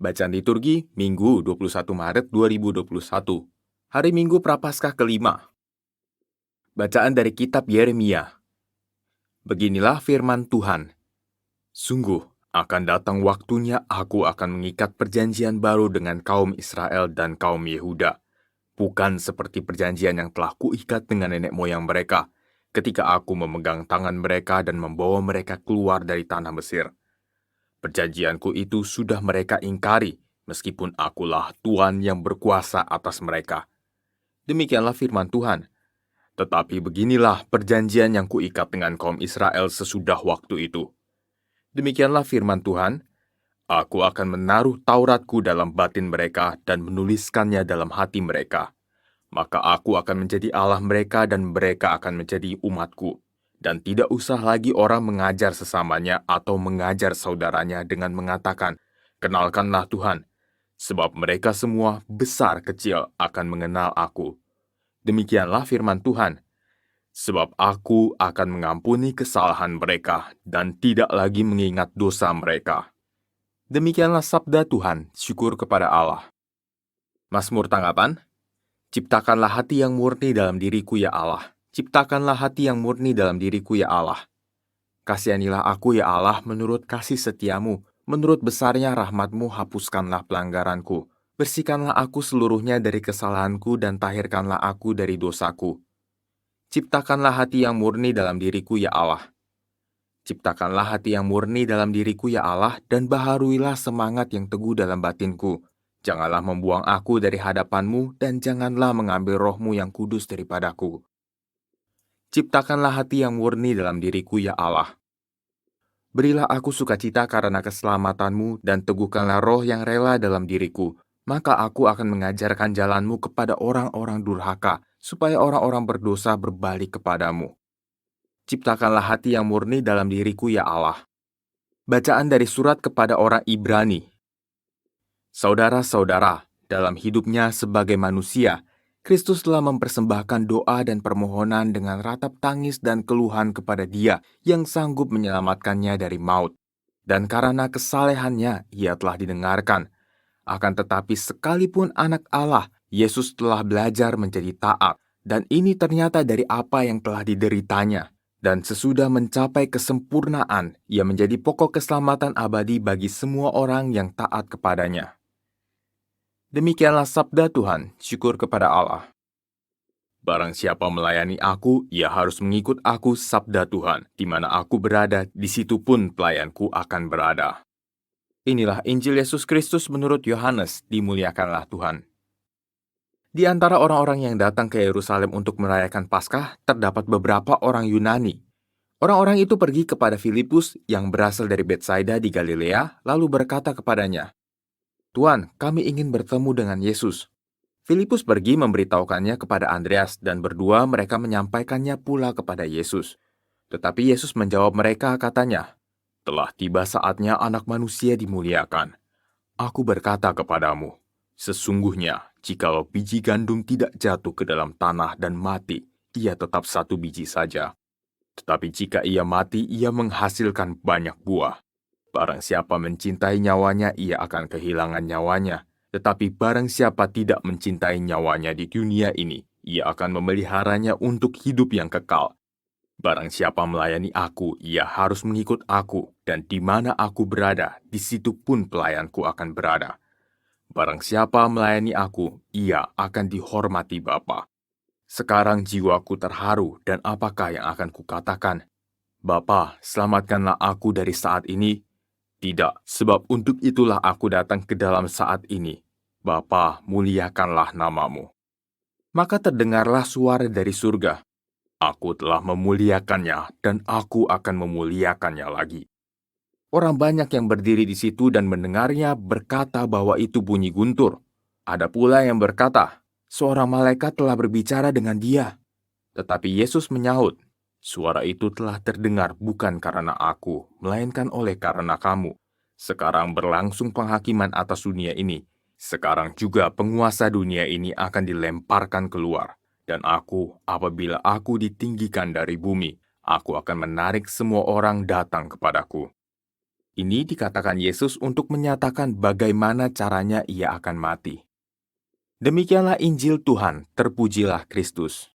Bacaan liturgi Minggu 21 Maret 2021. Hari Minggu Prapaskah kelima. Bacaan dari kitab Yeremia. Beginilah firman Tuhan. Sungguh, akan datang waktunya aku akan mengikat perjanjian baru dengan kaum Israel dan kaum Yehuda. Bukan seperti perjanjian yang telah kuikat dengan nenek moyang mereka, ketika aku memegang tangan mereka dan membawa mereka keluar dari tanah Mesir. Perjanjianku itu sudah mereka ingkari, meskipun akulah Tuhan yang berkuasa atas mereka. Demikianlah firman Tuhan. Tetapi beginilah perjanjian yang kuikat dengan kaum Israel sesudah waktu itu. Demikianlah firman Tuhan. Aku akan menaruh Tauratku dalam batin mereka dan menuliskannya dalam hati mereka. Maka aku akan menjadi Allah mereka dan mereka akan menjadi umatku. Dan tidak usah lagi orang mengajar sesamanya atau mengajar saudaranya dengan mengatakan, "Kenalkanlah Tuhan," sebab mereka semua besar kecil akan mengenal aku. Demikianlah firman Tuhan, sebab aku akan mengampuni kesalahan mereka dan tidak lagi mengingat dosa mereka. Demikianlah sabda Tuhan, syukur kepada Allah. Mazmur tanggapan. Ciptakanlah hati yang murni dalam diriku ya Allah. Ciptakanlah hati yang murni dalam diriku ya Allah. Kasihanilah aku ya Allah menurut kasih setiamu. Menurut besarnya rahmatmu hapuskanlah pelanggaranku. Bersihkanlah aku seluruhnya dari kesalahanku dan tahirkanlah aku dari dosaku. Ciptakanlah hati yang murni dalam diriku ya Allah. Ciptakanlah hati yang murni dalam diriku ya Allah dan baharuilah semangat yang teguh dalam batinku. Janganlah membuang aku dari hadapanmu dan janganlah mengambil rohmu yang kudus daripadaku. Ciptakanlah hati yang murni dalam diriku ya Allah. Berilah aku sukacita karena keselamatanmu dan teguhkanlah roh yang rela dalam diriku. Maka aku akan mengajarkan jalanmu kepada orang-orang durhaka, supaya orang-orang berdosa berbalik kepadamu. Ciptakanlah hati yang murni dalam diriku ya Allah. Bacaan dari surat kepada orang Ibrani. Saudara-saudara, dalam hidupnya sebagai manusia, Kristus telah mempersembahkan doa dan permohonan dengan ratap tangis dan keluhan kepada Dia yang sanggup menyelamatkannya dari maut. Dan karena kesalehannya, Ia telah didengarkan. Akan tetapi sekalipun anak Allah, Yesus telah belajar menjadi taat. Dan ini ternyata dari apa yang telah dideritanya. Dan sesudah mencapai kesempurnaan, Ia menjadi pokok keselamatan abadi bagi semua orang yang taat kepadanya. Demikianlah sabda Tuhan, syukur kepada Allah. Barang siapa melayani aku, ia harus mengikut aku sabda Tuhan. Di mana aku berada, di situ pun pelayanku akan berada. Inilah Injil Yesus Kristus menurut Yohanes, dimuliakanlah Tuhan. Di antara orang-orang yang datang ke Yerusalem untuk merayakan Paskah, terdapat beberapa orang Yunani. Orang-orang itu pergi kepada Filipus yang berasal dari Betsaida di Galilea, lalu berkata kepadanya, "Tuan, kami ingin bertemu dengan Yesus." Filipus pergi memberitahukannya kepada Andreas dan berdua mereka menyampaikannya pula kepada Yesus. Tetapi Yesus menjawab mereka katanya, "Telah tiba saatnya anak manusia dimuliakan. Aku berkata kepadamu, sesungguhnya jikalau biji gandum tidak jatuh ke dalam tanah dan mati, ia tetap satu biji saja. Tetapi jika ia mati, ia menghasilkan banyak buah. Barang siapa mencintai nyawanya, ia akan kehilangan nyawanya. Tetapi barang siapa tidak mencintai nyawanya di dunia ini, ia akan memeliharanya untuk hidup yang kekal. Barang siapa melayani aku, ia harus mengikut aku, dan di mana aku berada, di situ pun pelayanku akan berada. Barang siapa melayani aku, ia akan dihormati Bapa. Sekarang jiwaku terharu, dan apakah yang akan kukatakan? Bapa, selamatkanlah aku dari saat ini. Tidak, sebab untuk itulah aku datang ke dalam saat ini. Bapa, muliakanlah namamu. Maka terdengarlah suara dari surga. Aku telah memuliakannya, dan aku akan memuliakannya lagi. Orang banyak yang berdiri di situ dan mendengarnya berkata bahwa itu bunyi guntur. Ada pula yang berkata, seorang malaikat telah berbicara dengan dia. Tetapi Yesus menyahut, suara itu telah terdengar bukan karena aku, melainkan oleh karena kamu. Sekarang berlangsung penghakiman atas dunia ini. Sekarang juga penguasa dunia ini akan dilemparkan keluar. Dan aku, apabila aku ditinggikan dari bumi, aku akan menarik semua orang datang kepadaku. Ini dikatakan Yesus untuk menyatakan bagaimana caranya ia akan mati. Demikianlah Injil Tuhan, terpujilah Kristus.